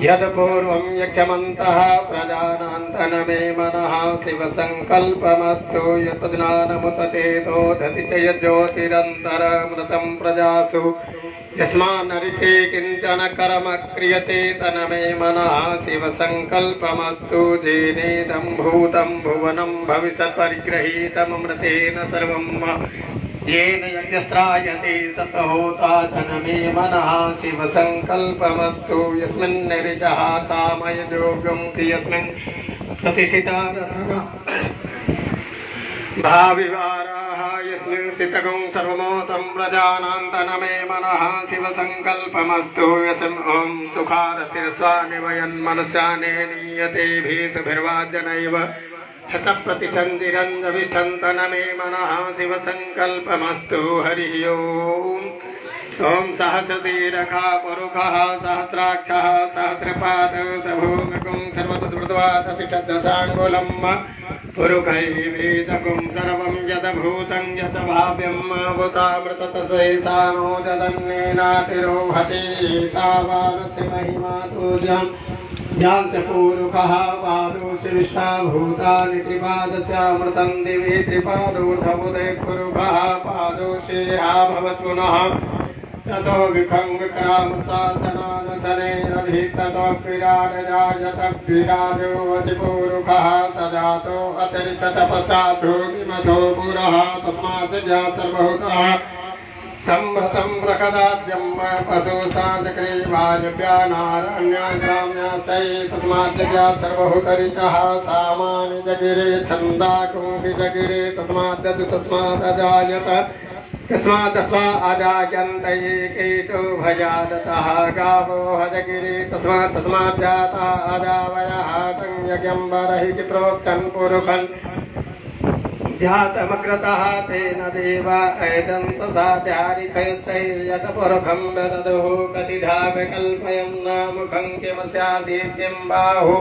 यद्पूर्वं यक्षमन्तः प्रजानान्तनमे मनः शिवसङ्कल्पमस्तु यत्तज्ज्ञानमुतचेतो दति च यज्ज्योतिरन्तरमृतं प्रजासु यस्मान्नरिते किञ्चन कर्म क्रियते तनमे मनः शिवसङ्कल्पमस्तु जेनेदं भूतं भुवनं भविष्यत् परिगृहीतममृतेन सर्वं येन यज्ञस्त्रायते सतहोता तनमे मनः शिवसङ्कल्पमस्तु यस्मिन् ऋचः सामययोगं यस्मिन् प्रतिष्ठिता भाविवाराः यस्मिन् सितगुं सर्वमोतं प्रजानान्तनमे मनः शिवसङ्कल्पमस्तु यस्मिन् ॐ सुखारतिर्स्वानिवयन्मनुष्याने नीयतेभिः सुभिर्वाजनैव हस्तप्रतिचन्दिरञ्जविष्ठन्तनमे मनः शिवसङ्कल्पमस्तु हरिः ओम् ॐ सहस्रशीरखा पुरुखः सहस्राक्षः सहस्रपाद सभूमिकुं सर्वतस्मृत्वादतिषद्दशाङ्गुलं पुरुखैवेदकुं सर्वं यद्भूतं यत् भाव्यं भूतामृततशेषानो यदन्नेनातिरोहति तावानस्य महिमा तुज्यं ज्ञानस्य पूरुखः पादोशिष्टा भूतानि त्रिपादस्यामृतं दिवि त्रिपादोर्धमुदे पुरुखः पादोषेहा भवत् पुनः ततो विखङ्गक्रामशासनानशनेरभिततो विराडजायत विराजो अतिपूरुखः स जातो अतिरिक्ततपसा भूमिमधो पुरः तस्मात् सर्वभूतः संभृतं प्रकदाद्यं पशुसाचक्रे वायव्यानारण्याग्राम्याश्चै तस्मात् सर्वभूतरिचः सामानि जगिरे छन्दाकुंसि जगिरे तस्मादजायत तस्मा अजायन्त एकेचो भयादतः गावो हजगिरे तस्माज्जाता अजावयः तं यज्ञं बर्हिः प्रोक्षन् पुरुषन् जातमग्रतः तेन देवा ऐदन्तसाध्यारिकैश्चैयत पुरुखं ददुः कतिधा विकल्पयन् मुखं किमस्यासीत् किं बाहु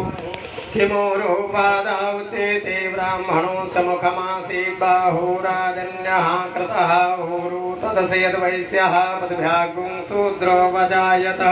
किमोरो पादाव चेते ब्राह्मणो समुखमासीत् बाहुराजन्यः कृतः ऊरु तदसयद्वैश्यः पद्भ्यागुं शूद्रो वजायत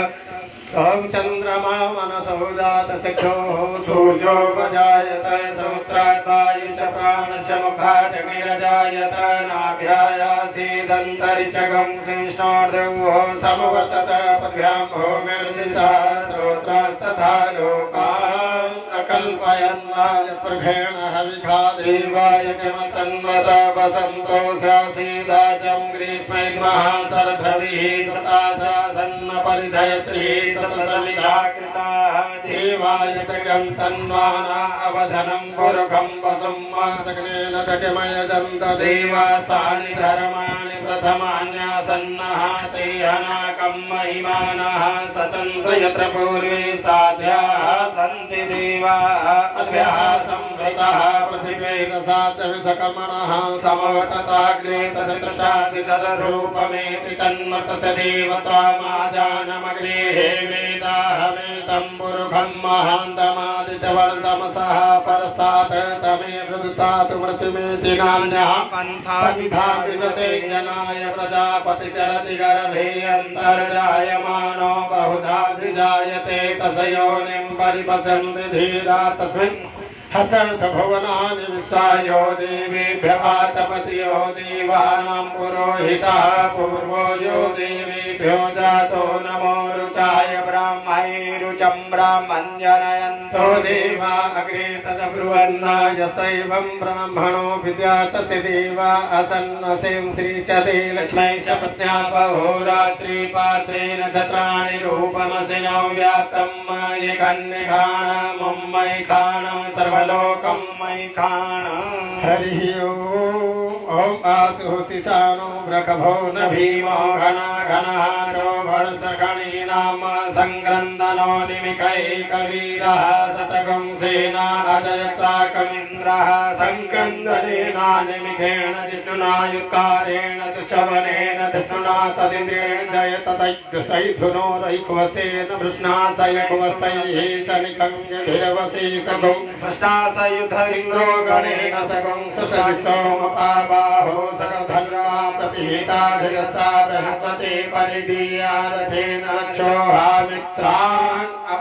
ॐ चन्द्रमा मनसो जातचक्षुः सूर्यो वजायत श्रोत्राद्वायुष प्राणस्य मुखादग्निरजायत नाभ्यायासीदन्तरिक्षगं शिष्णोर्ध्वोः समवर्तत पद्भ्यां भूमिर्दिशः श्रोत्रास्तथा लोकान् अकल्पयन्नायत्प्रभेण हविखा देवाय किमतन्वत वसन्तो स्यासीदाचं ग्रीष्मैर्मः शरद्भविः सताशासन्न परिधयश्रीः सतसमिधाकृताः देवाय जगन्तन्वाना अवधनं पुरुखं वसुं मातग्नेन जगमयजन्त देवास्तानि धर्माणि प्रथमान्यासन्नः ते अनाकं महिमानः सचन्त यत्र पूर्वे साध्याः सन्ति देवाः अद्भ्यः संवृतः पृथिवीरसा च विषकमणः समवतताग्रे तदृशा विदधरूपमेति तन्मर्तस्य देवता माजानमग्नेः वेदाहमेतं पुरुखं महान्तमादित्यवर्तमसः परस्तात् तमे वृदुतात् मृत्युमेति नान्यः पन्था विदते जनाय प्रजापतिचरति गर्भे अन्तर्जायमानो बहुधा विजायते तस्योनिं परिपश्यन्ति धीरा तस्मिन् हसर्षभुवनानि विश्वायो देवेभ्यः तपतियो देवानां पुरोहितः पूर्वो यो देवेभ्यो जातो नमो रुचाय ब्राह्मैरुचं ब्राह्मण्यनयन्तो देवा अग्रे तदब्रुवन्नायसैवं ब्राह्मणो विद्यातस्य देवा असन्नसें श्रीचते लक्ष्मै च पत्न्या बहोरात्रि पार्श्वेन छत्राणि रूपमसिनो व्याप्तं एकन्निखाणं मैखाणं सर्वलोकं मैखाणं हरिः ओम् आसुः शिशानो वृषभो न भीमो घनः चोभर्षगणीनां संक्रन्दनो निमिकैकवीरः शतकं सेना अजयत्साकमिन्द्रः संक्रन्दनेना निमिखेण जिष्णुना युत्कारेण दुश्चवनेन दक्षुणा तदिन्द्रेण जयतदैधुनोरैकुवसेन वृष्णा सैकुवस्तैः सनिकं यभिरवसे सगुं षष्ठासयुध इन्द्रो गणेन सगुं सुषदिक्षोमपाबाहो सकलधन्वा प्रतिहिता भिरसा बृहस्पति परिदीया रथेन रक्षोहा मित्रा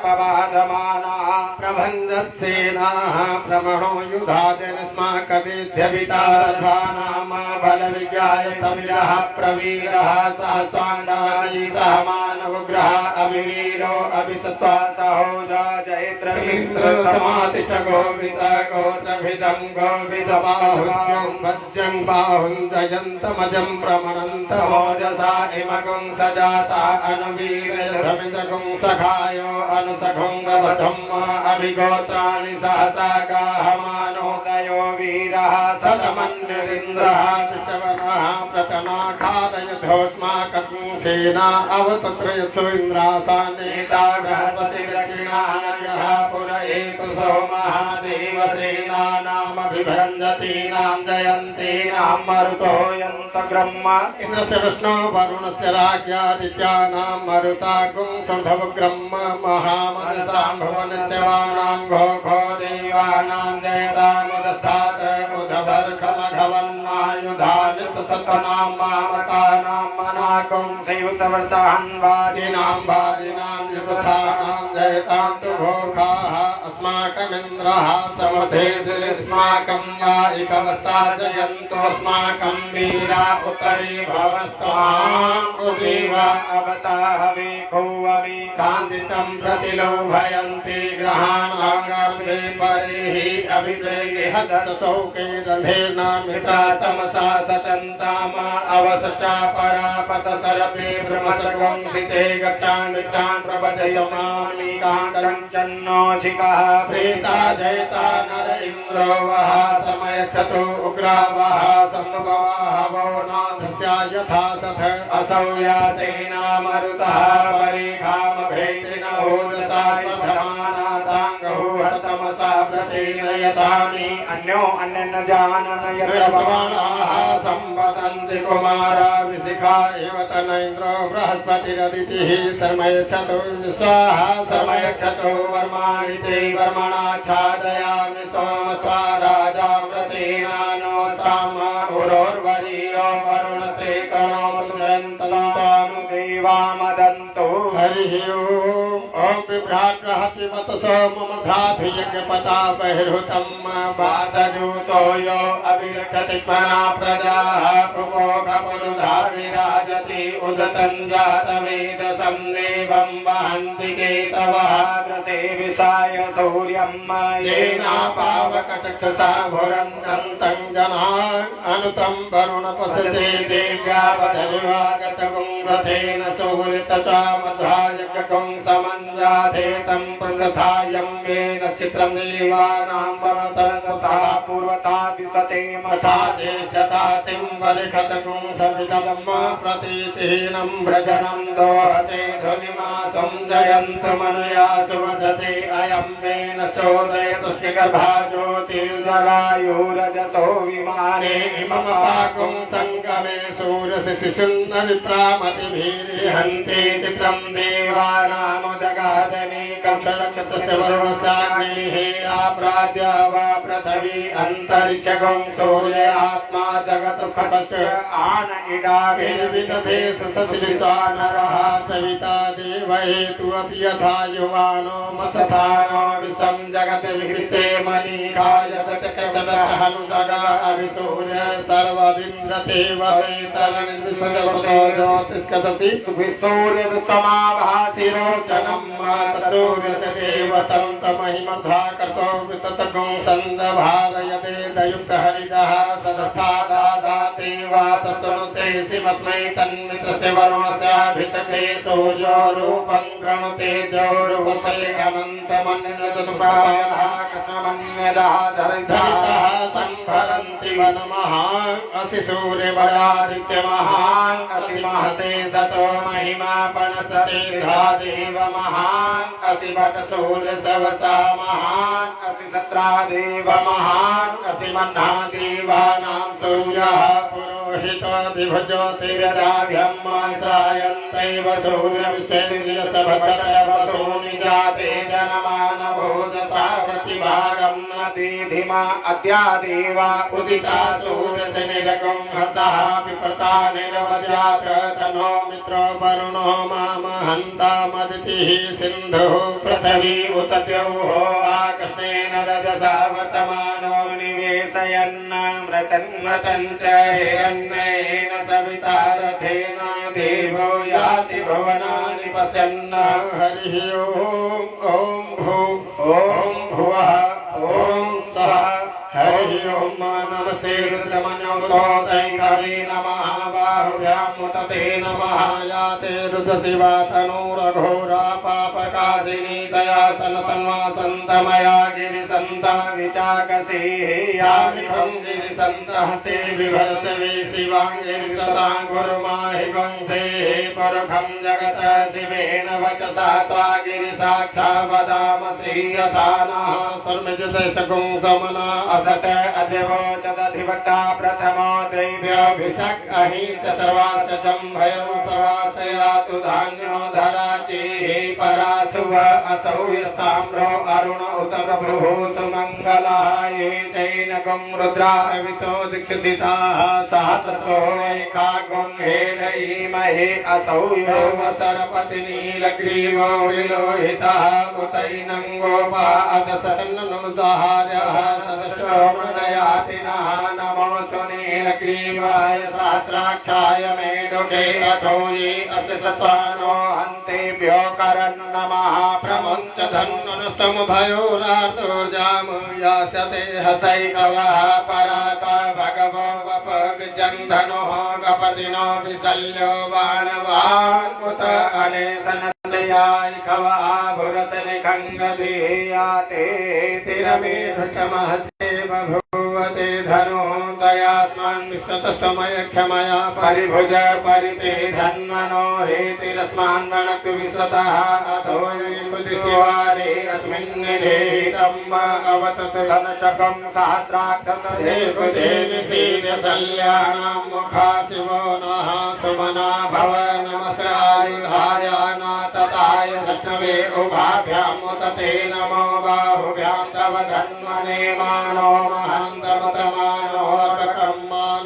पवादमानाः प्रभञ्जत्सेनाः प्रमणो युधाजनस्माकवेद्यवितारथानाम बलविज्ञाय समिरः प्रवीरः सहस्वाण्डायी सह मानवग्रह अभिवीरो अभिसत्वा सहोजा जयत्रमिन्द्रतमातिष्ठ गोविद गोत्रभिदं गोविदबाहुं भज्यं बाहुं जयन्तमजं प्रमणन्तमोजसा इमगुं सजाता अनुवीरयधमिन्द्रगुं सखायो अनुसखुं रवधं अभिगोत्राणि सहसा गाहमानोदयो वीरः सतमन्यरिन्द्रः विश्ववनः प्रतनाखादयधोऽस्माकं सेना अवतत्रयत्सु इन्द्रासानेता बृहस्पतिर्दक्षिणायः पुरयेतु सोमः देवसेनानामभिभञ्जतीनां जयन्तीनां मरुतो यन्तग्रह्म इन्द्रस्य विष्णो वरुणस्य राज्ञादित्यानां मरुतागुं सुर्धवग्रह्म महामनसां भुवनच्यवानां घो देवानां जयतामुदस्तात् उदभर्खमघवन्नायुधानितसत्त्वनां मामकानां मनाकुं संयुतवर्तान्वादिनां वादिनां युधानां जयतां तु भोखाः अस्माकमिन्द्रः समर्थेस्माकं यायिकमस्ता जयन्तु अस्माकं वीरा उत्तरे भवस्तमां उदेव अवताहवे कौवमी कान्तितं प्रतिलोभयन्ति ग्रहाणाङ्गे परेः अभिप्रेहदशौके दधेर्न मित्रा तमसा सचन्ताम अवसष्टा परापत सरपे ब्रह्मसंसिते गच्छान् मित्रान् प्रबधयमामि काञ्चन्नोचिकः प्रेता जयता नर इन्द्रो वः समयच्छतु उग्रा वः सम्भवः वो नाथस्य यथा सथ असौ यासेना मरुतः परेखामभेतिन ओजसा प्रधमानादाङ्गहुहतमसा प्रतीनयतानि अन्यो अन्यन्न जानन यतवाणाः सम्पतन्ति कुमारा विशिखा एव तन इन्द्रो बृहस्पतिरदितिः शर्मयच्छतु विश्वाः शर्मयच्छतु वर्माणि ते वर्मणाच्छादयामि सोमस्वा राजा व्रतेनानो साम उरोर्वरीयो वरुणसे कणोमुदन्तनु देवा मदन्तु हरिः ओम विभ्राट्रहति मत सोममधाभियज्ञपता बहिर्हुतं वातजूतो यो अभिरक्षति मना प्रजाः पुपोखपुरुधा विराजति उदतं जातवेदसं देवं वहन्ति केतवः ग्रसे विसाय सूर्यं येनापावकचक्षुषा भुरन्तं जनान् अनुतं वरुणपसते देव्या वधविवागतगुं रथेन सूर्यतचा मध्वायज्ञगुं समञ्जाधेतं प्रथायं वेन चित्रं देवानां तथा पूर्वता विशते मथा देशतातिं वरिखतगुं सविदं प्रतीचिहीनं व्रजनं दोहसे ध्वनिमासं जयन्तु मनुया सुवधसे अयं वेन चोदयतु श्रीगर्भा ज्योतिर्जलायुरजसो विमाने इमं पाकुं सङ्गमे सूरसि शिशुन्न विप्रामतिभिर्हन्ति चित्रं देवानामुदगादनीकं षडक्षस्य वरुणसाग्नेः आप्राद्य वा पृथिवी अन्तरिक्षगुं सूर्य आत्मा जगत्खच आन इडाभिर्विदधे सुससि विश्वानरः सविता देवहेतु अपि यथा युवानो मत्सथानो विश्वं जगत् विहृते मनीकायतकचबहनुदगा अभिसूर्य सर्वदिन्द्रते वसे शरणिर्विश्वजगतो ज्योतिष्कदसि सूर्य विश्वमाभासि रोचनं सूर्यस्य देवतं तमहिमर्धा कर्तो विततगुं सन्दभारयते दयुक्तहरिदः सदस्था दादाते वासस्तनुते शिवस्मै तन्मित्रस्य वरुणस्याभितते सूर्यो रूपं गृणुते द्यौर्वते अनन्तमन्यदसुप्रायः कृष्णमन्यदः धरितः सम्भरन्ति वनमहान् असि सूर्यबलादित्यमहान् असि महते सतो महिमापनसते देव महान् असि भटसूर्यसवसा महान् असि सत्रादेव महान् असि मह्ना देवानां सूर्यः पुरोहितो विभुज्योतिरदाभ्यं श्रायन्तैव सूर्यविश्वेन्द्रियसभचरवसो निजाते जनमानभोजसावति भागं नदीधि इमा अद्यादेवा उदिता सूरसेनिरकं हसः विप्रता निर्वद्यात् तन्नो मित्रो वरुणो मामहन्तमदितिः सिन्धुः पृथिवी उत द्यौः आकृष्णेन रजसा वर्तमानो निवेशयन् मृतं च हिरण्येन सविता रथेन देवो याति भुवनानि पश्यन् हरिः ॐ भुवः ॐ स्वः हरिः ॐ नमस्ते रुद्रमन्योतो दैववे नमः बाहुभ्यां मुदते नमः याते रुद्रशिवा तनूरघोरा पापकाशिनी दया सनतन्वा सन्तमया गिरिसन्ता विचाकसी यामिकं गिरिसन्तहस्ते बिभर्तवे शिवाङ्गिरिकृतां गुरुमाहि वंशे परखं जगत शिवेन वचसा त्वा गिरिसाक्षा वदामसि यथा नः सर्वजतचकुं समना असत अद्यवोचदधिवक्ता प्रथमो दैव्यभिषक् अहिंस सर्वास जम्भयो सर्वासयातु धान्यो धराचिः पराशुव असौ यस्ताम्रो अरुण उत प्रभुः सुमङ्गलाः ये चैनकं रुद्रा अवितो दीक्षिताः सहस्रो एकाग्ं हेडयीमहे असौ यो सरपति नीलग्रीवो विलोहितः उतैनं गोपा अदसन्नुदाहार्यः सदशोमृणयातिनः नमोऽस्तु नीलग्रीवाय सहस्राक्षाय मेढुके अथो ये अस्य सत्त्वानो हन्तेभ्यो करन्नमः प्रमुञ्च धन्नुस्तमुभयोरार्तोर्जाम यास्यते हस्तैकवः पराता भगवो वप विजन्धनुः गपदिनो विशल्यो बाणवान् उत अनेसनदयायिकवः भुरसनिखङ्गधीयाते तिरमेढुचमहते बभूवते धनुः दयास्मान् विश्वतस्तमय क्षमया परिभुज परिते धन्वनो हेतिरस्मान् वणक्तु विश्वतः अथो मृदिवारे अस्मिन् निधेतम् अवतत धनचकं सहस्राक्षसदेशल्यानां मुखा शिवो नः सुमना भव नमस्कारुधाय नातताय कृष्णवे उभाभ्यां मुदते नमो बाहुभ्यां तव धन्वने मानो महन्तमतमानोर्वकं मान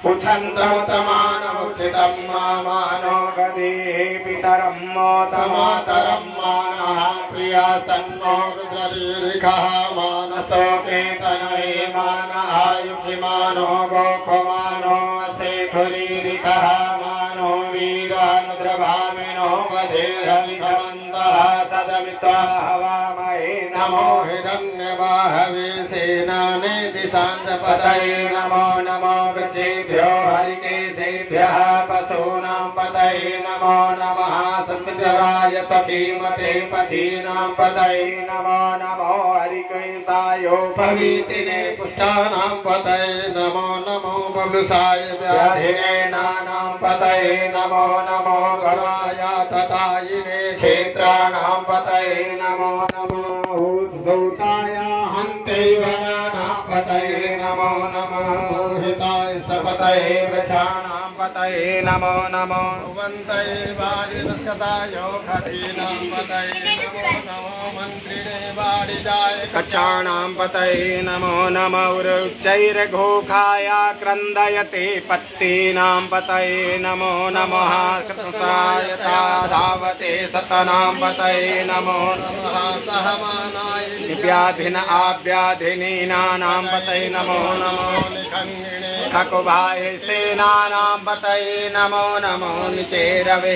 उच्छन्तमतमानमुचितं मानो गदे पितरं मोतमातरं मानः प्रियास्तन्नो रुद्ररीरिखः मानस्तोके तनये मानः युभिमानो गोपमानो असेखुरीरिखः मानो वीरानुद्रभामिनो वधेर्हविघमन्तः सदमित्वा हवामहे नमो हिरण्यवाहवे सेनानेति शान्तपतये नमो नमो वृक्षेभ्यो हरिकेशेभ्यः पशूनां पतये नमो नमः संवितराय तपीमते पथीनां पतये नमो नमो हरिकेशायो पवीतिने पुष्टानां पतये नमो नमो बबलुसाय व्याधिने नानां पतये नमो नमो कराय ततायिने क्षेत्राणां पतये नमो नमो उद्धौताय हन्ते वनानां पतये नमो नमः हिताय स्तपतये वृक्षाणां पतये नमो नमो वन्तये वारिनस्कतायो खतीनां पतये नमो नमो मन्त्रिणे वारिजाय कक्षाणां पतये नमो नमो उच्चैर्घोखाय क्रन्दयते पत्तीनां पतये नमो नमः कृतसायता धावते सतनां पतये नमो नमः सहमानाय व्याधिन आव्याधिनीनां पतये नमो नमो खकुभाय सेनानां पतये नमो नमो निचेरवे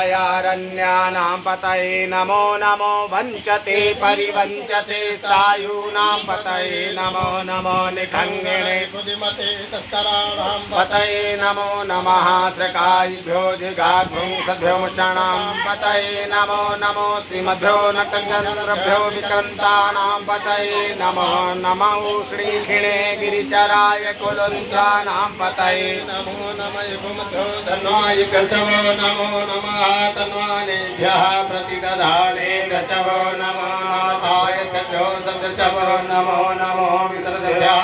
परिचरायारण्यानां पतये नमो नमो वञ्चते परिवञ्चते सायूनां पतये नमो नमो निखङ्गिणे बुद्धिमते तस्कराणां पतये नमो नमः श्रकायिभ्यो जिघाघुंसभ्यो मुषाणां पतये नमो नमो श्रीमद्भ्यो नक्तचन्द्रभ्यो विक्रन्तानां पतये नमो नमः श्रीखिणे गिरिचराय कुलुञ्चानां पतये नमो नमः भूमभ्यो धन्वाय गच्छवो नमो नमः तन्वानेभ्यः प्रतिदधाने गच्छवो नमः नाथाय सभ्यो सदशवो नमो नमो विसर्जभ्यः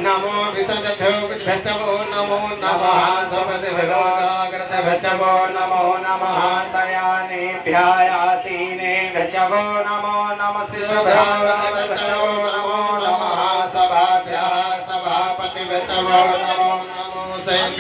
नमो विसर्जभ्यो विभ्यसवो नमो नमः सपदिभ्योगाग्रतभ्यसवो नमो नमः शयानेभ्यायासीने गच्छवो नमो नमः नमो नमः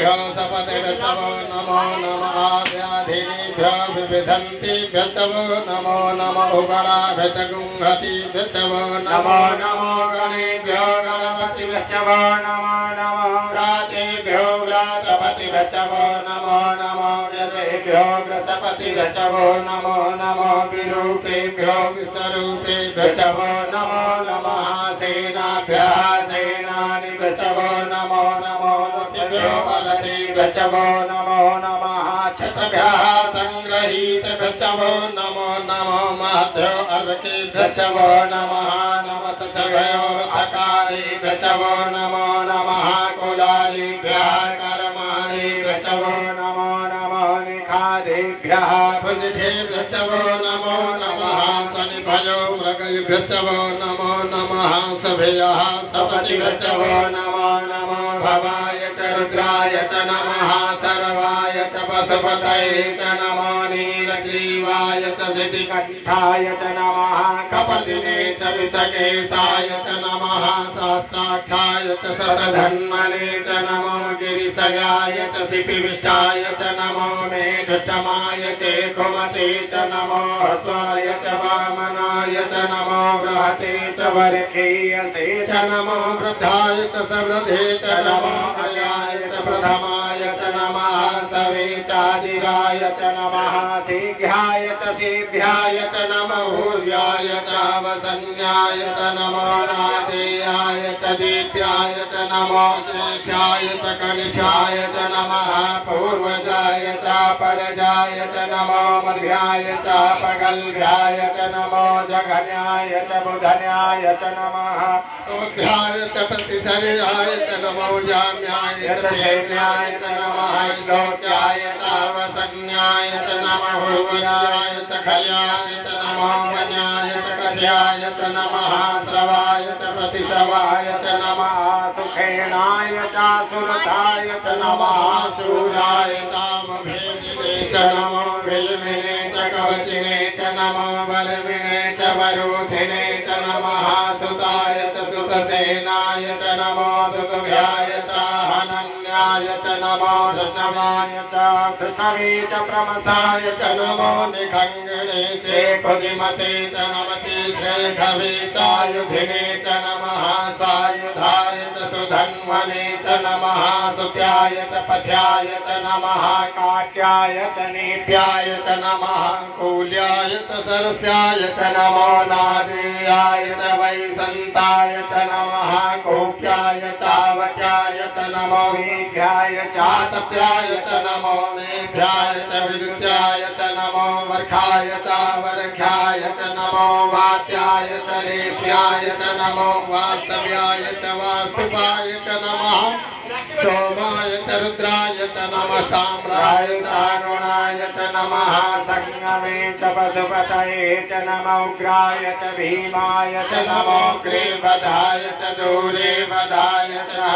सपतिभ्यो सपतिभ्यो नमो नमः व्याधिनीभ्यो विविधन्तिभ्यो नमो नमः उगणाभितगुंहतिभ्यो नमो नमो गणेभ्यो गणपतिभ्यो नमो नमो व्रातेभ्यो व्रातपतिभ्यो नमो नमो व्रजेभ्यो व्रतपतिभ्यो नमो नमो विरूपेभ्यो विस्वरूपेभ्यो नमो नमः सेनाभ्यः सेनानिभ्यो नमो नमो नृत्यभ्यो बलदेभ्यो नमो नमः छत्रभ्यः सङ्ग्रहीतभ्यो नमो नमो महद्भ्यो अर्केभ्यो नमः नमस्तभ्यो अकारेभ्यो नमो नमः कुलालेभ्यः कर्माणेभ्यो नमो नमो निखादेभ्यः भुजधेभ्यो नमो नमः शनिभयो मृगेभ्यो नमो नमः सभयः सपतिभ्यो नमो नमो भवाय च रुद्राय च नमः सर्वाय च पशुपतये च नमो नीलग्रीवाय च सिद्धिकण्ठाय च नमः कपतिने च वितकेशाय च नमः सहस्राक्षाय च शतधन्वने च नमो गिरिशयाय च शिपिविष्टाय च नमो मेढुष्टमाय च कुमते च नमो हस्वाय च वामनाय च नमो बृहते च वर्खेयसे च नमो वृद्धाय च समृद्धे च नमो कल्याय च प्रथमाय च नमः सवेचादिराय च नमः शीघ्राय च शीघ्राय च नमो भूर्याय च वसन्याय च नमो नादेयाय च दीप्याय च नमो ज्येष्ठाय च कनिष्ठाय च नमः पूर्वजाय च परजाय च नमो मध्याय च पगल्भ्याय च नमो जघन्याय च बुधन्याय च नमः सोऽध्याय च प्रतिसर्याय च नमो जाम्याय च शैल्याय च नमः श्लोक्याय च वसन्याय च नमः भुवनाय च खल्याय च नमो वन्याय च कस्याय च नमः श्रवाय च प्रतिश्रवाय च नमः सुखेनाय च सुरताय च नमः शूराय च भेदिने च नमो भेलमिने च कवचिने च नमो बलमिने च वरूधिने च नमः सुताय च सुतसेनाय च नमो दुतभ्याय च हनन्याय च नमो धृष्णवाय च धृष्णवे च प्रमसाय च नमो निखङ्गणे च कुदिमते च नमति श्रेखवे चायुधिने च नमः सायुधाय च सुधन्वने च नमः सुत्याय च पथ्याय च नमः काट्याय च नीप्याय च नमः कूल्याय च सरस्याय च नमो नादेयाय च वैसन्ताय च नमः कोप्याय चावट्याय च नमो वीघ्याय चातप्याय च नमो मेघ्याय च विद्युत्याय च नमो वर्खाय च वर्ख्याय च नमो वात्याय च रेष्याय च नमो वास्तव्याय च वास्तुपाय च नमः सोमाय च रुद्राय च नमः ताम्राय च अरुणाय च नमः संगमे च पशुपतये च नमो उग्राय च भीमाय च नमो ग्रीवधाय च दूरे वधाय च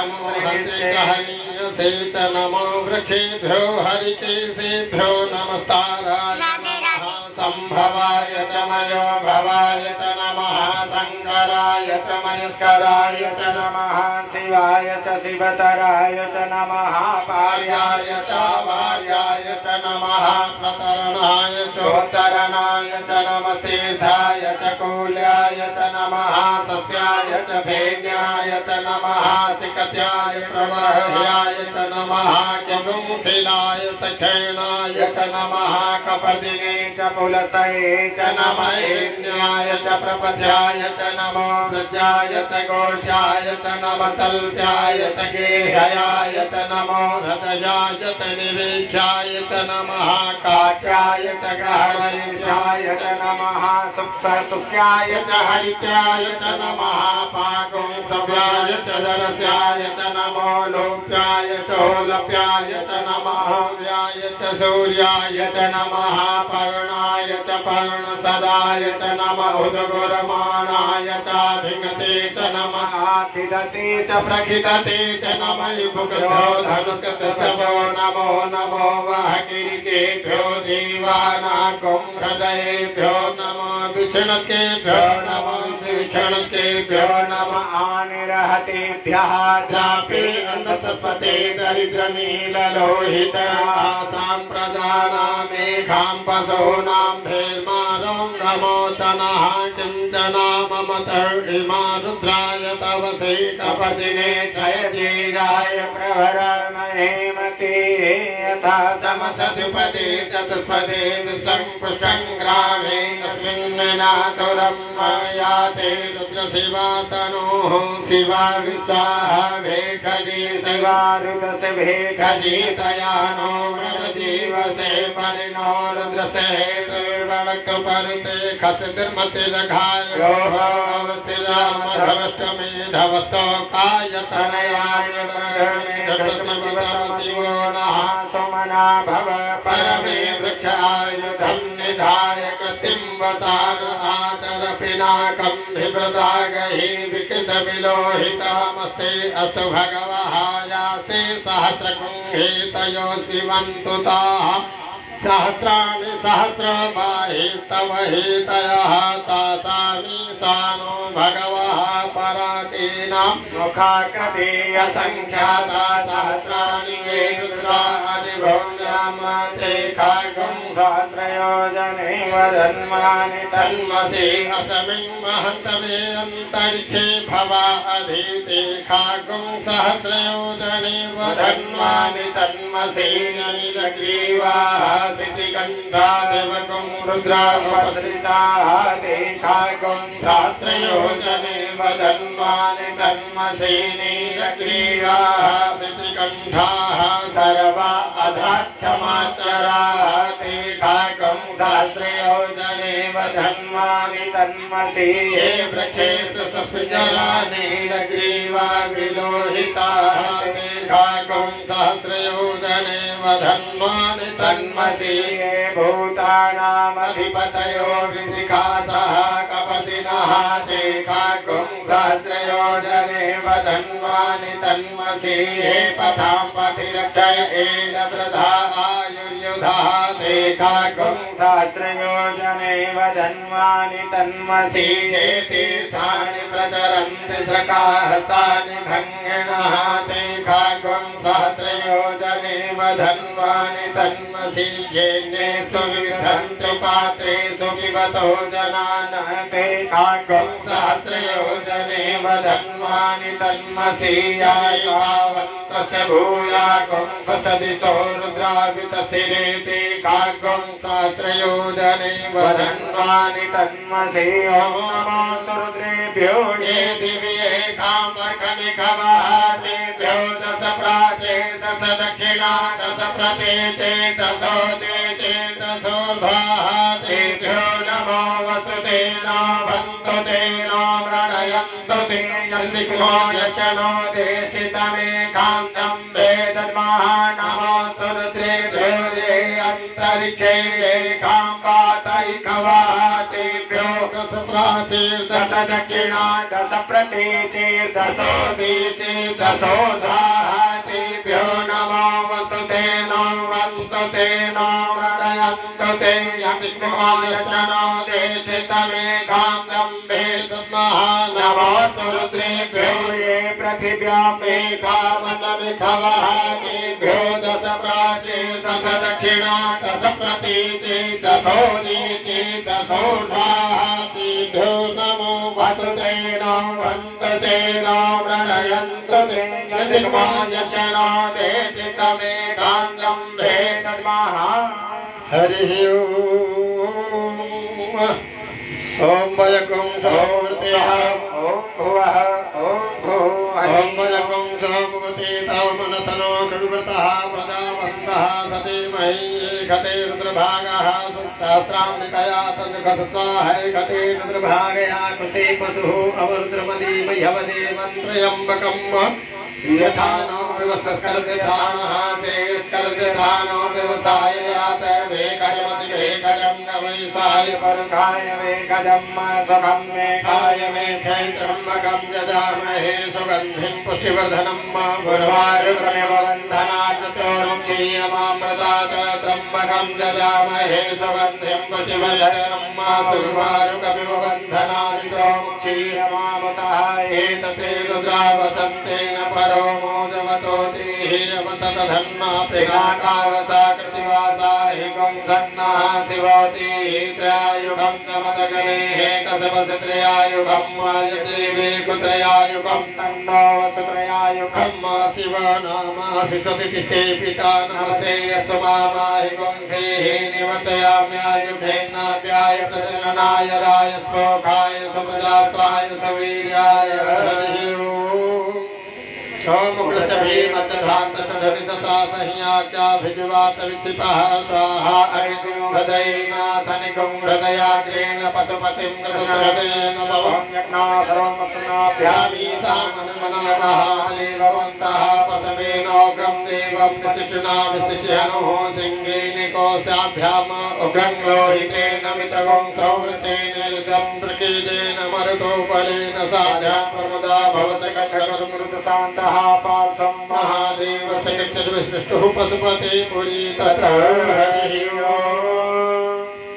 हरीयसे च नमो वृक्षेभ्यो हरिकेशेभ्यो नमस्ताराय नमः संभवाय च मयो भवाय च नमः शङ्कराय च मयस्कराय च नमः शिवाय च शिवतराय च नमः पार्याय च वार्याय च नमः प्रतरणाय चोत्तरणाय च नमः तीर्थाय च कूल्याय च नमः सस्याय च भेद्याय च नमः सिकत्याय प्रवह्याय च नमः किगुंशिलाय च क्षयणाय च नमः कपर्दिने च पुलतये च नमः हिरण्याय च प्रपद्याय च नमो व्रजाय च घोषाय च नमः तल्प्याय च गेहयाय च नमो हृदयाय च निवेशाय च नमः काट्याय च ग्रहणेशाय च नमः सुक्ष्याय च हरित्याय च नमः पाकुंसव्याय च दरस्याय च नमो लोप्याय च होलप्याय च नमः व्याय च सूर्याय च नमः पर्णाय च पर्णसदाय च नमः उद्गुरमाणाय च भिङ्गते च नमः खिदते च प्रखिदते च नमः भुग्भ्यो धनुष्कृतशो नमो नमो वः किरीटेभ्यो जीवानागुं हृदयेभ्यो नमो विक्षणकेभ्यो नमः विक्षणकेभ्यो नमः आनिरहतेभ्यः द्रापे अन्नसस्पते दरिद्रनीललोहित आसां प्रजानामेघां पशूनां भेर्मारों गमोचनः किञ्चना ममतः इमा रुद्राय तव सेकपदिने जयधीराय प्रवरामहेमते यथा समसदुपदे चतुष्पदे विसंपुष्टं ग्रामे तस्मिन्नातुरं मयाते रुद्रशिवा तनोः शिवा विश्वाः भेखजी शिवा रुद्रस्य भेखजी तयानो मृडजीवसे परिणो रुद्रसे दुर्वणक परते खसतिर्मतिरघाय योऽवशिरामधवष्टमे धवस्तो कायतनयाय शिवो नः सोमना भव परमे वृक्षायुधं निधाय कृतिं वसाद आचर पिनाकं विवृदागहि विकृतविलोहितमस्ते अस्तु भगवः यास्ते सहस्रकुंहितयोस्विवन्तु ताः सहस्राणि सहस्रबाहिस्तव हेतयः तासामीशानो भगवः परातीनां मुखाकृतेय संख्याता सहस्राणि ये रुद्रादिभौम्यामते खागं सहस्रयोजने वदन्मानि तन्मसि असमिं महन्तवे अन्तरिक्षे भवा अधीते खागं सहस्रयोजने वदन्मानि तन्मसि नीलग्रीवाः सिद्धिकण्ठा देवकं रुद्रावसृताः ते खागं सहस्रयोजने वदन्मानि तन्मसि नीलग्रीवाः सिद्धिकण्ठाः सर्वा अधाक्षमाचराः ते खागं सहस्रयोजने वदन्मानि तन्मसि ये वृक्षेषु सस्पृजरा नीलग्रीवा विलोहिताः ते खागं सहस्रयोजने वदन्मानि तन्मसि ये भूतानामधिपतयो विशिखासः कपतिनः ते खागं सहस्रयोजने वदन्मानि तन्मसि ये पथां पथिरक्षय एन वृथा आयुर्युधः ते खागं सहस्रयोजने वदन्मानि तन्मसि ये तीर्थानि प्रचरन्ति स्रकाहस्तानि भङ्गिनः ते खागं सहस्रयोजने वदन्मानि तन्मसि येने सुविधन्ति पात्रेषु पिबतो जनान् ते खागं सहस्रयोजने वदन्मानि तन्मसि यावन्तस्य भूयागं ससदिशो रुद्रावितस्थिरे ते खागं सहस्रयोजने वदन्मानि तन्मसि ॐ नमो रुद्रेभ्यो ये दिव्ये कामर्कनिकवः तेभ्यो दश प्राचे दश दक्षिणा दश प्रतीचे दशो देचे दशोर्ध्वाः तेभ्यो नमो वसुते नो बन्धु ते नो मृणयन्तु ते यन्दिग्नो यचनो देशितमेकान्तं वेदन्मः नमो रुद्रेभ्यो ये अन्तरिक्षे एकां पातैकवः तेभ्यो दश प्राचीर्दश दक्षिणा दश प्रतीचीर्दशो दीचे दशोर्ध्वाः तेभ्यो नमो वसुते नो वन्तु ते नो मृणयन्तु ते यन्दिग्नो यचनो देशितमेकान्तं वेदन्मः नमो रुद्रेभ्यो ये पृथिव्यामेकावन्नविखवः तेभ्यो दश प्राचीर्दश दक्षिणा दश प्रतीचे दशोदीचे दशोर्ध्वाः तेभ्यो नमो वसुते नो वन्तु ते नो मृणयन्तु ते यन्दिग्नो यचनो देशितमेकान्तं वेदन्मः हरिः ओम वयकुं सोमृतः ओम भुवः ओम भुवः ओम वयकुं सोमृते तव मनसनो कविव्रतः प्रजावन्तः सतीमहि एकते रुद्रभागः सहस्राम्बिकया तन्खस्वाहै गते रुद्रभागया कृते पशुः अवरुद्रमदी मह्यवदे मन्त्रयम्बकम् यथा नो व्यवस्कर्द्यधानः शेस्कर्द्यधानो व्यवसाययात वेकर्मसि वेकर्यं न वैसाय खाय परखाय मे गजम् सुखं मे खाय मे क्षयत्रम्बकं ददामहे सुगन्धिं पुष्टिवर्धनं गुरुवारुकमिव बन्धनात् चोरुक्षीयमामृतात् त्र्यम्बकं ददामहे सुगन्धिं पुष्टिवर्धनं गुरुवारुकमिव बन्धनात् चोरुक्षीयमामृतः एतते रुद्रा वसन्तेन परो मोदवतोति ततधन्मा पिनाकावसा कृतिवासा हिकं सन्नः शिवोति त्रयायुगं चमदगनेः कसपसि त्रयायुगं वायदेवे कुत्रयायुगं तन्नोऽवतु त्रयायुगं शिव नामासि सतिथिते पिता नमस्ते अस्तु मामाहिकं सेः निवर्तयाम्यायुधेनाद्याय प्रजननाय राय स्वोखाय सुप्रजास्वाय सवीर्याय सोमुग्रच भीमच धान्तच धनिच सासह्याख्याभिजिवात विक्षिपः स्वाहा अग्निगुंहृदयेनासनिगुं हृदयाग्रेण पशुपतिं कृष्णहृदयेन भवं यज्ञासरोमत्नाभ्यामीसामन्मनाः हलिभवन्तः पशवेनोग्रं देवं निशिशुना विशिष्यनुः सिंहेनिकोशाभ्याम् उग्रं लोहितेन मित्रगुं सौवृतेन युधं प्रकीदेन मरुतोपलेन साध्या प्रमुदा भवसकटकर्मृतशान्तः पार्श्वं महादेव सकृच्छति विष्णुः पशुपते पुरी ततः हरिः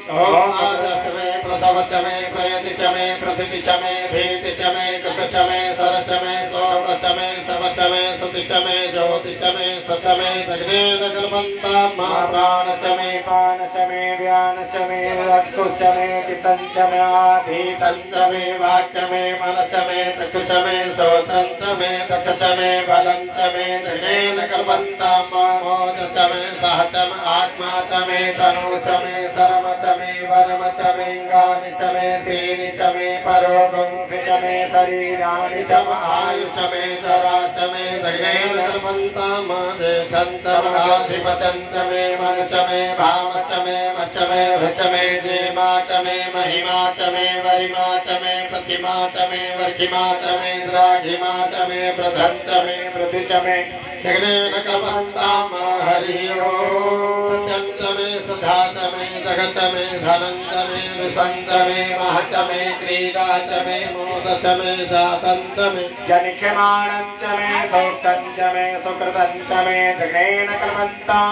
ओम् आदश मे प्रसव च मे प्रयति च मे प्रसिद्धि च मे भीति च मे कृत च मे सर च मे सौर च मे सव च मे सुति च मे ज्योति च मे स च मे जगदेन कल्पन्तां प्राण च मे पान च मे व्यान च मे रक्षु च मे चित्तं च मे आधीतं च मे वाक् च मे मन च मे चक्षु च मे श्रोत्रं च मे दक्ष च मे बलं च मे जगदेन कल्पन्तां मोद च मे सह च मे आत्मा च मे तनु च मे सर्व च मे वर्म च मे गानि च मे दीनि च मे परोगंसि च मे शरीराणि च आयु च मे जरा च मे जगदेन कल्पन्तां देशं च महाधिपतं च मे मन च मे भाव च मे मच मे भच मे जेमा च मे महिमा च मे वरिमा च मे प्रतिमा च मे वर्खिमा च मे द्राघिमा च मे प्रधं च मे प्रति च मे जगदेन कल्पन्तां हरिः ओम् सत्यं च मे सदा च मे जग च मे धनं च मे विषं च मे मह च मे क्रीडा च मे मोद च मे जातं च मे जनिष्यमाणं च मे सौक्तं च मे सुकृतं च मे जगदेन कल्पन्तां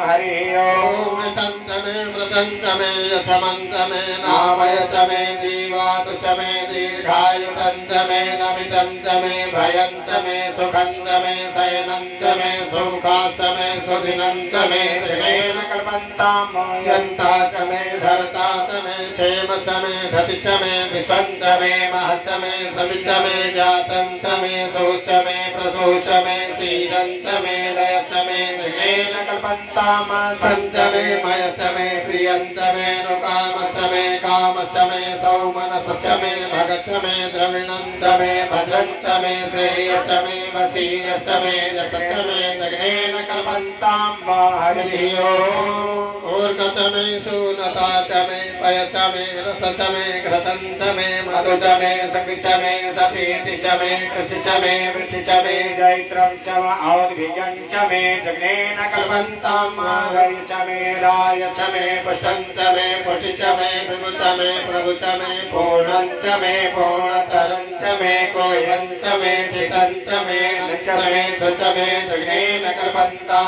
हरिः ओम् मृतं च मे मृतं च मे यथमं च मे नामय च मे जीवातु च मे दीर्घायुतं च मे नमितं च मे भयं च मे सुखं च मे शयनं च मे सुखा च मे सुदिनं च मे जगदेन कल्पन्तां यन्ता च मे धर्ता च मे क्षेम च मे धति च मे विश्वं च मे मह च मे सवि च मे जातं च मे सौः च मे प्रसौः च मे शीलं च मे लय च मे जगदेन कल्पन्तां सं च मे मय च मे प्रियं च मे नुकाम च मे काम च मे सौमनस च मे भग च मे द्रविणं च मे भद्रं च मे श्रेय च मे वसीय च मे यश च मे जगदेन कल्पन्तां हरिः ओम् ऊर्ग च मे सूनता च मे पय च मे रस च मे घृतं च मे मधु च मे सखि च मे सपीति च मे कृषि च मे वृक्षि च मे जैत्रं च औद्भिजं च मे जगदेन कल्पन्तां हरि च मे राय च मे पुष्टं च मे पुष्टि च मे विभु च मे प्रभु च मे पूर्णं च मे पूर्णतरं च मे कोयं च मे चितं च मे च मे सु च मे जगदेन कल्पन्तां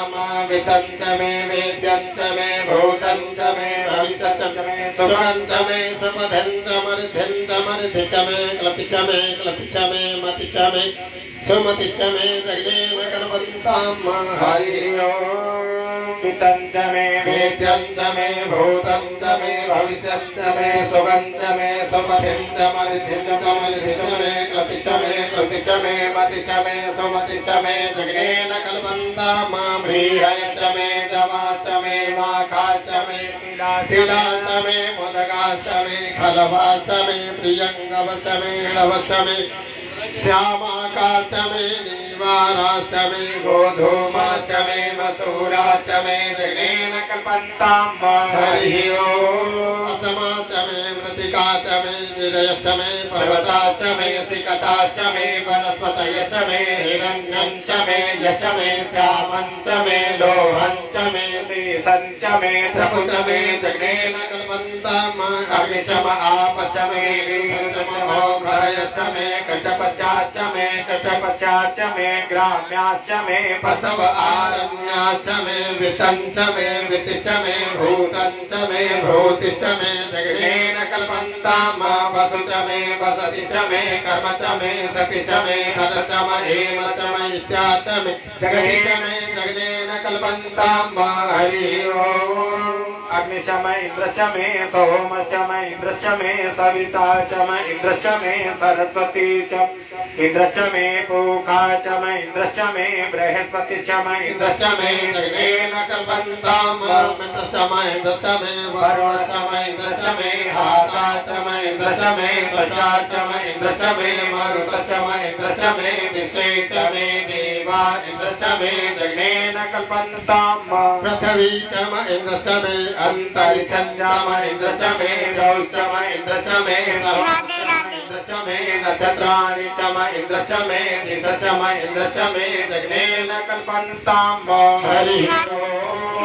वितं च मे वेद्यं च मे भूतं च मे भविष्यं च मे सुखं च मे सुपथं च मर्ध्यं च मर्धि च मे क्लपि च मे मति च मे सुमति च मे जगदेन कल्पन्तां हरिः ओम् वितं च मे वेद्यं च मे भूतं च मे भविष्यं च मे सुखं च मे सुपथिं च मर्ध्यं च मर्धि च मे क्लपि च मे मति च मे सुमति च मे जगदेन कल्पन्तां व्रीहय च मे जवा च मे माखा च मे तिला च मे मोदका च मे खलवा च मे प्रियंगव च मे णव च मे श्यामाका च मे नीवारा च मे गोधूमा च मे मसूरा च मे जगदेन कल्पन्तां हरिः ओम् असमा च मे मृति दीपिका च मे निरयश्च मे पर्वताश्च मे सिकताश्च मे वनस्पतयश्च मे हिरण्यं च मे यश्च मे श्यामं च मे लोहं च मे सीसं च मे प्रभु च मे जगनेन कल्पन्तं अग्निशम आपश्च मे वीर्यश्च मोघरयश्च मे कटपचाश्च मे कटपचाश्च मे ग्राम्याश्च मे पशव आरण्याश्च मे वित्तं च मे वित्तिश्च मे भूतं च मे भूतिश्च मे जगनेन कल्पन्तं वसु च मे वसति च मे कर्म च मे सति च मे हर च मे हेम च मे इत्या च मे जगति च मे जगनेन कल्पन्तं हरि ओम् अग्नि च मे इंद्र च मे सोम च मे इंद्र च मे सविता च मे इंद्र च मे सरस्वती च इंद्र च मे पूखा च मे इंद्र च मे बृहस्पति च मे इंद्र च मे जगनेन कल्पन्तं मित्र च मे इंद्र च मे वरुण च मे इंद्र च मे हाता च मे इंद्र च मे त्वचा च मे इंद्र च मे मरुत च मे इंद्र च मे विश्वे च मे देवा इंद्र च मे जगनेन कल्पन्तं पृथ्वी च मे इंद्र च मे अंतरिक्षं च मे इंद्र च मे गौश्च मे इंद्र च मे इंद्र च मे नक्षत्राणि च मे इंद्र च मे दिश च मे इंद्र च मे जगनेन कल्पन्तं हरि ओम्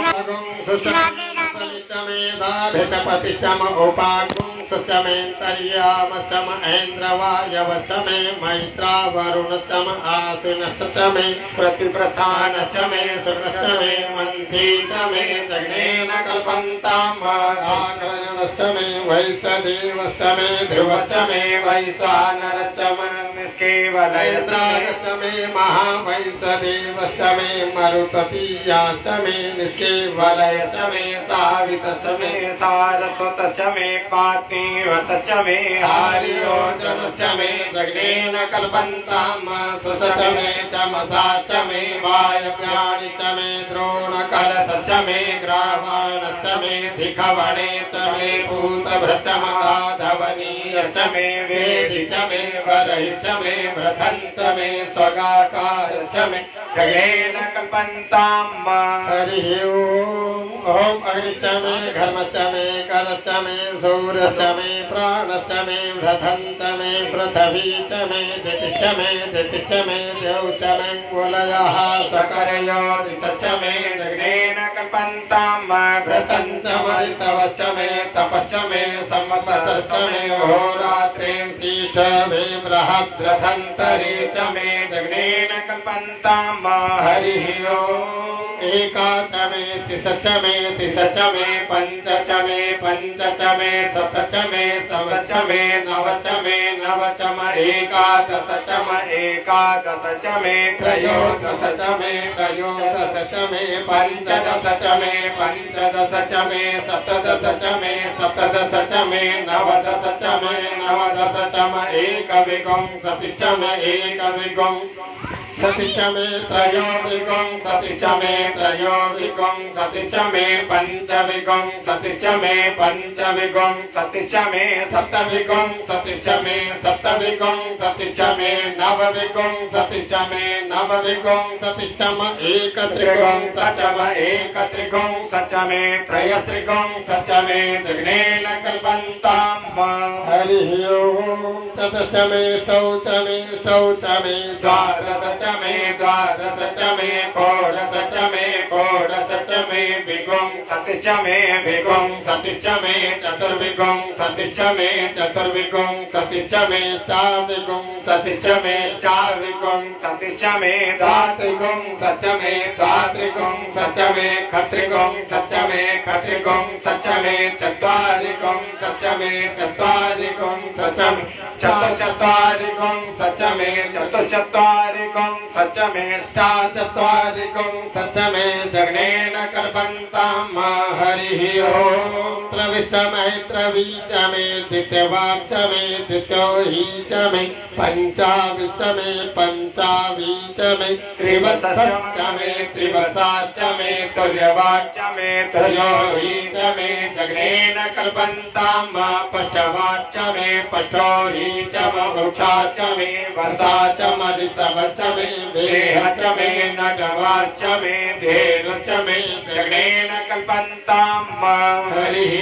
भेटपति चम उपागुं सचमेन्तर्याम चम ऐन्द्रवायव चमे मैत्रा वरुण चम आसिन चमे प्रतिप्रधान चमे शुक्र चमे मंथी चमे जगनेन कल्पन्तं आग्रयण चमे वैश्वदेव चमे ध्रुव चमे वैश्वानर चमे निष्केवलय चमे महावैश्वदेव चमे मरुततीया चमे निष्केवलय चमे सावित चमे सारस्वत चमे पातिवत चमे हारियोजन चमे जगनेन कल्पन्तं सुस चमे चमसा चमे वायव्यानि चमे द्रोणकलश चमे ग्रावाण चमे धिखवणे चमे भूतभृचमाधवनीय चमे वेदि चमे वरहि चमे व्रतं चमे स्वगाकार चमे जगनेन कल्पन्तं हरि ओम् ओम अग्नि च मे घर्म च मे कर च मे सूर्य च मे प्राण च मे व्रधं च मे पृथ्वी च मे दिति च मे दिति च मे देव च मे कुलयः सकरयो दिश च मे जगनेन कल्पन्तं व्रतं च मरितव च मे तपश्च मे संवत्सर च मे होरात्रिं शीष मे बृहद्रथन्तरे च मे जगनेन कल्पन्तं हरिः ओम् एका च मे तिस च मे तिस च मे पंच च मे सप्त च मे सव च मे नव च मे नव च मे एकादश च मे एकादश च मे त्रयोदश च मे त्रयोदश च मे पंचदश च मे पंचदश च मे सप्तदश च मे सप्तदश च मे नवदश च मे नवदश च मे एकविंशति च मे एकविंशति च मे त्रयोविंशति च मे त्रयोविंशति च मे पंचविंशति च मे पंचविंशति च मे सप्तविंशति च मे सप्तविंशति च मे नवविंशति च मे नवविंशति च मे एकत्रिंशति च मे एकत्रिंशति च मे त्रयस्त्रिंशति च मे जगनेन कल्पन्तं हरिः ओम् चतुर्दश मे षोडश च मे द्वादश च मे द्वादश च मे षोडश च मे षोडश च मे विंशति च मे विंशति च मे चतुर्विंशति च मे चतुर्विंशति च मे अष्टाविंशति च मे अष्टाविंशति च मे द्वात्रिंशति च मे द्वात्रिंशति च मे खत्रिंशति च मे खत्रिंशति च मे चत्वारिंशति च मे चत्वारिंशति च मे चतुश्चत्वारिंशति च मे चतुश्चत्वारिंशति च मे अष्टाचत्वारिंशति च मे जगनेन कल्पन्तं हरिः ओम् त्रविश्च मैत्रवी च मे द्वितीयवाक् च मे द्वितीयोहि च मे पञ्चाविश्च मे पञ्चावी च मे त्रिवशश्च च मे त्रिवशाश्च मे तुर्यवाक् च मे तुर्योहि च मे जगनेन कल्पन्तं पष्टवाक् च मे पष्टोहि च मे वृक्षा च मे वर्षा च मे ऋषभ च मे देहच मे नटवाश्च मे धेनुश्च मे यज्ञेन कल्पन्ताम् हरिः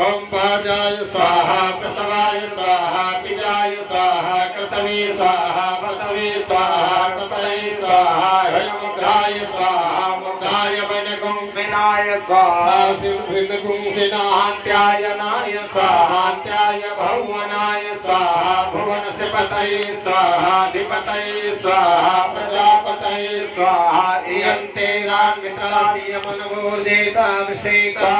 ओम पाजाय स्वाहा प्रसवाय स्वाहा पिजाय स्वाहा कृतवे स्वाहा वसवे स्वाहा कृतये स्वाहा हरिमुग्धाय स्वाहा मुग्धाय वनगुंसिनाय स्वाहा शिवगुंसिनान्त्यायनाय स्वाहान्त्याय भुवनाय स्वाहा भुवनस्य पतये स्वाहाधिपतये स्वाहा प्रजापतये स्वाहा इयन्ते रान्वित्रासियमनवोर्जेता विश्वेता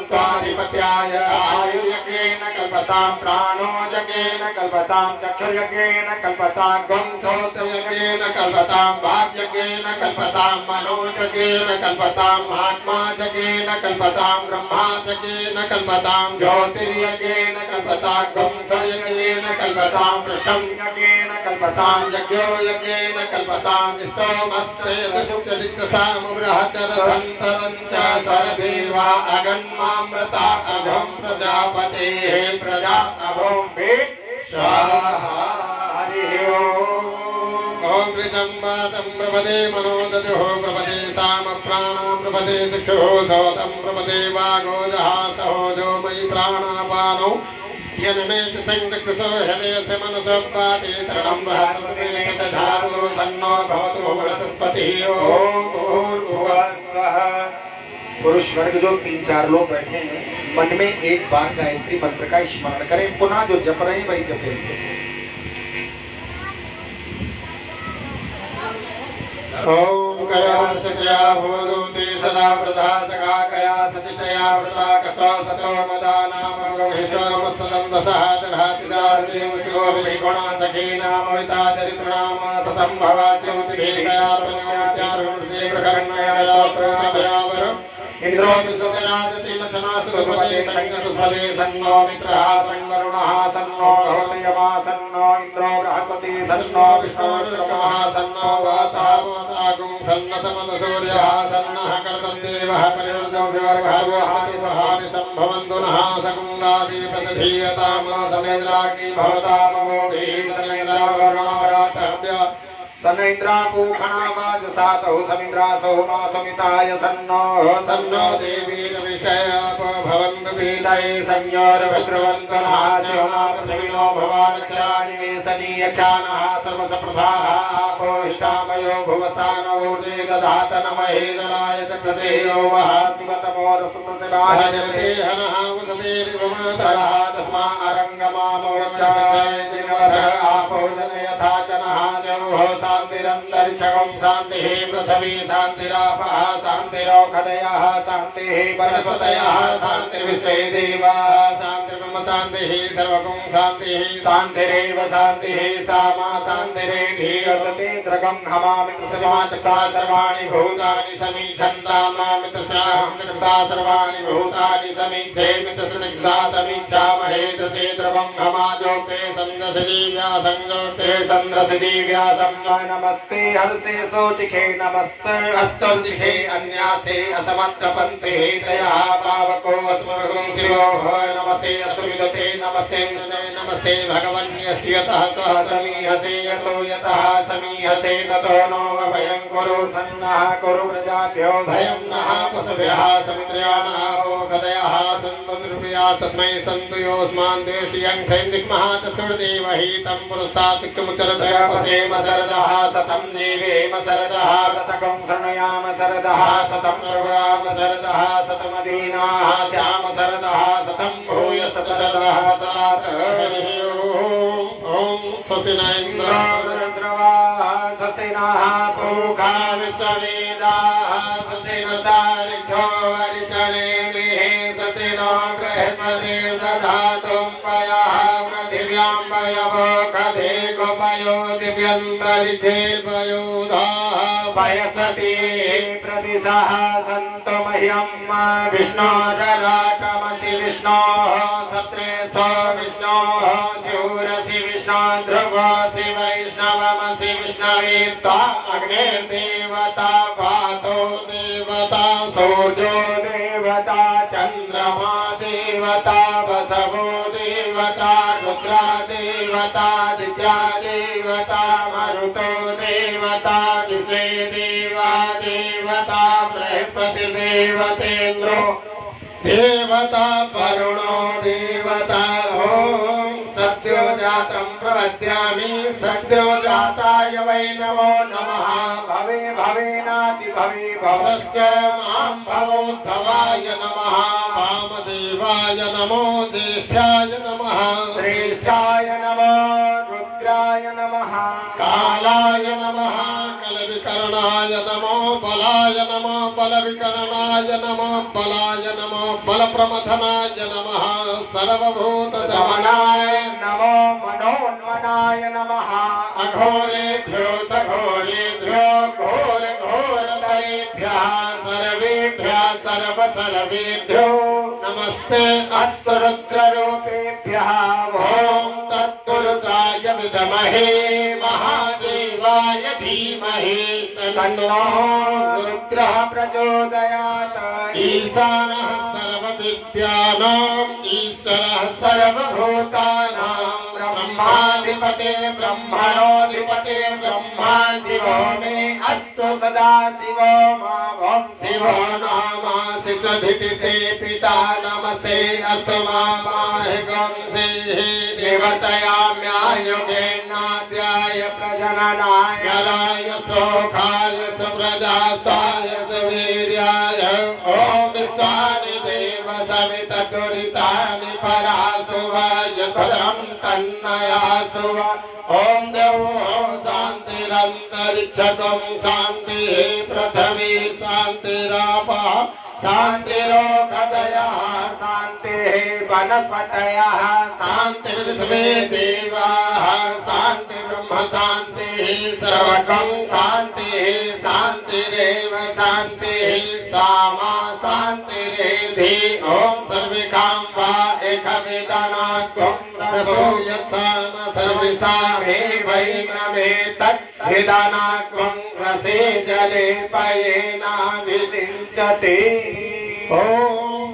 त्वाधिपत्याय आयुर्यज्ञेन कल्पतां प्राणो यज्ञेन कल्पतां चक्षुर्यज्ञेन कल्पतां गुंसोत्रयज्ञेन कल्पतां वाग्यज्ञेन कल्पतां मनोयज्ञेन कल्पतां आत्मा यज्ञेन कल्पतां ब्रह्मा यज्ञेन कल्पतां ज्योतिर्यज्ञेन कल्पतां गुंसयज्ञेन कल्पतां पृष्ठं यज्ञेन कल्पतां यज्ञो यज्ञेन कल्पतां स्तोमश्चेदशुक्षरिक्तसामुग्रहचरधन्तरं च सरदेवा अगन्मामृता अघं प्रजापतेः प्रजा अभों वे स्वाहा हरिः ओम ऋजम्बातं प्रपदे मनोदजो प्रपदे साम प्राणां प्रपदे दिक्षो सौतं प्रपदे वागोजः सहोजो मयि प्राणापानौ यन्मे च संदक्षसो हृदयस्य मनसोपाते तरणं बृहस्पतिः दधातु सन्नो भवतु बृहस्पतिः ओम भूर्भुवः स्वः। पुरुष वर्ग जो 3-4 लोग बैठे हैं मन में एक बार गायत्री मंत्र का स्मरण करें, पुनः जो जप रहे हैं वही जपेंगे। ओम कया सत्या भूते सदा प्रधा सखा कया सचिष्टया व्रता कस्वा सतो मदा नाम गणेश्वर मत्सदं दशः दधातिदारदेव शिवो विगुणा सखी नामविता चरित्रनाम सतं भवास्योति भेकया पन्यात्यारुणसे प्रकरणया प्रभयावर इंद्रो विश्वसेनाजति सनासुपदे संगतुपदे सन्नो मित्रः संवरुणः सन्नो ढोलयमा सन्नो इंद्रो बृहस्पति सन्नो विष्णुर्ब्रह्मः सन्नो वातावतागुं सन्नतमद सूर्यः सन्नः कर्तन्देवः परिवर्तव्योर्भवहाति सम्भवन्तु नः सकुण्डादि प्रदधीयताम सनेन्द्राग्नि भवतामवोभिः सनेन्द्रावरुणावरातव्य सनेन्द्रापूखणावाज सातौ समिन्द्रासौ मा समिताय सन्नो देवीर्विषयाप भवन्तु पीतये संयोर्भद्रवन्तु नः शिवना पृथिविनो भवानचानिवेशनीयचानः सर्वसप्रथाः आपोष्टामयो भुवसानवोजे दधात नमहेरणाय चक्षसे यो वः शिवतमोरसुतशिवाय जगते हनः वसतेरिवमातरः तस्मा अरङ्गमामोक्षाय दिनवध आपो जनयथा च नः जौः शान्तिरन्तरिक्षं शान्तिः पृथिवी शान्तिरापः शान्तिरौषधयः शान्तिः वनस्पतयः शान्तिर्विश्वे देवाः शान्तिर्ब्रह्म शान्तिः सर्वगुं शान्तिः शान्तिरेव शान्तिः सा मा शान्तिरेधिवर्तते द्रगं हमामि तस्मा चक्षा सर्वाणि भूतानि समीक्षन्ता मामि तस्याहं चक्षा सर्वाणि भूतानि समीक्षेमि तस्या समीक्षामहे तते द्रवं हमाजोक्ते सन्दसि व्यासंजोक्ते सन्द्रसि व्यासं नमस्ते हर्षे सोचिखे नमस्ते हस्तर्चिखे अन्यासे असमत्तपन्ते तया पावको अस्मभुं शिवो नमस्ते असुविदते नमस्ते नमस्ते भगवन्यस्यतः सह समीहसे यतो यतः समीहसे ततो नो भयं कुरु सन्नः कुरु प्रजाभ्यो भयं नः पशुभ्यः समिन्द्रिया नः गदयः सन्तु निर्भया तस्मै सन्तु योऽस्मान् देशीयं सैन्दिक्मः चतुर्देवहि तं पुरस्तात् चमुचरदयपसेम सरदः सतं जीवेम सरदः शतकं शृणुयाम सरदः शतं प्रभुयाम सरदः शतमदीनाः स्याम सरदः शतं भूयः सरदः ॐ स्वस्ति न इन्द्रो वृत्रवाः स्वस्ति नः पूषा विश्ववेदाः स्वस्ति न तारिक्षो वरिष्ठनेमिः स्वस्ति नो बृहस्पतिर्दधातु पयः पृथिव्यां पयवो कधे गोपयो दिव्यन्तरिक्षेपयोधाः पयसति प्रतिशः सन्तु मह्यं विष्णोरराटमसि विष्णोः सत्रेस्थो विष्णोः शूरसि विष्णो ध्रुवसि वैष्णवमसि विष्णवे त्वा अग्निर्देवता वातो देवता सूर्यो देवता चन्द्रमा देवता वसवो देवता देवता रुद्रा देवता दित्या देवता मरुतो देवता विषे देवा देवता बृहस्पति देवतेन्द्रो देवता वरुणो देवता ओम सद्यो जातं प्रवद्यामि सद्यो जाताय वै नमो नमः भवे भवेनाति भवे भवस्य मां भवोद्भवाय नमः वामदेवाय नमो ज्येष्ठाय नमः श्रेष्ठाय नमो रुद्राय नमः कालाय नमः कलविकरणाय नमो बलाय नमो बलविकरणाय नमो बलाय नमो बलप्रमथनाय नमः सर्वभूतदमनाय नमो मनोन्मनाय नमः अघोरेभ्यो तघोरेभ्यो घोर घोरतरेभ्यः सर्वेभ्यः सर्वसर्वेभ्यो नमस्ते अस्तु रुद्ररूपेभ्यः ॐ तत्पुरुषाय विद्महे महादेवाय धीमहि तन्नो रुद्रः प्रचोदयात् ईशानः सर्वविद्यानाम् ईश्वरः सर्वभूतानां ब्रह्माधिपते ब्रह्मणोऽधिपते ब्रह्मा शिवो मे अस्तु सदा शिवो मां शिवो नामासि सधितिते पिता नमस्ते अस्तु मामाहिगंसे देवतयाम्यायुगेन्नाद्याय प्रजननाय राय शोकाय सुप्रजास्ताय सुवीर्याय ॐ विश्वानि देव सवितदुरितानि परासुवाय भद्रं तन्नयासुव ॐ देवो शान्तिरन्तरिक्षगं शान्तिः पृथिवी शान्तिरापः शान्तिरोगदयः शान्तिः वनस्पतयः शान्तिर्विश्वे देवाः शान्तिर्ब्रह्म शान्तिः सर्वगं शान्तिः शान्तिरेव शान्तिः सामा शान्तिरेधि ॐ सर्वेकां वा एकवेदनात्वं रसो यत्साम सर्वेषामेवैनमेतत् वेदनात्वं रसे जले पयेनाभिषिञ्चते ॐ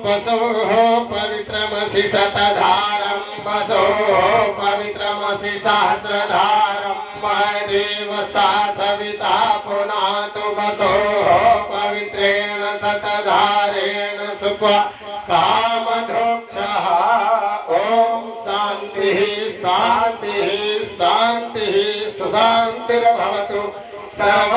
वसोः पवित्रमसि शतधारं वसोः पवित्रमसि सहस्रधारं देवस्ता सविता पुनातु वसोः पवित्रेण शतधारेण सुख कामधोक्षः ॐ शान्तिः शान्तिः शान्तिः सुशान्तिर्भवतु सर्व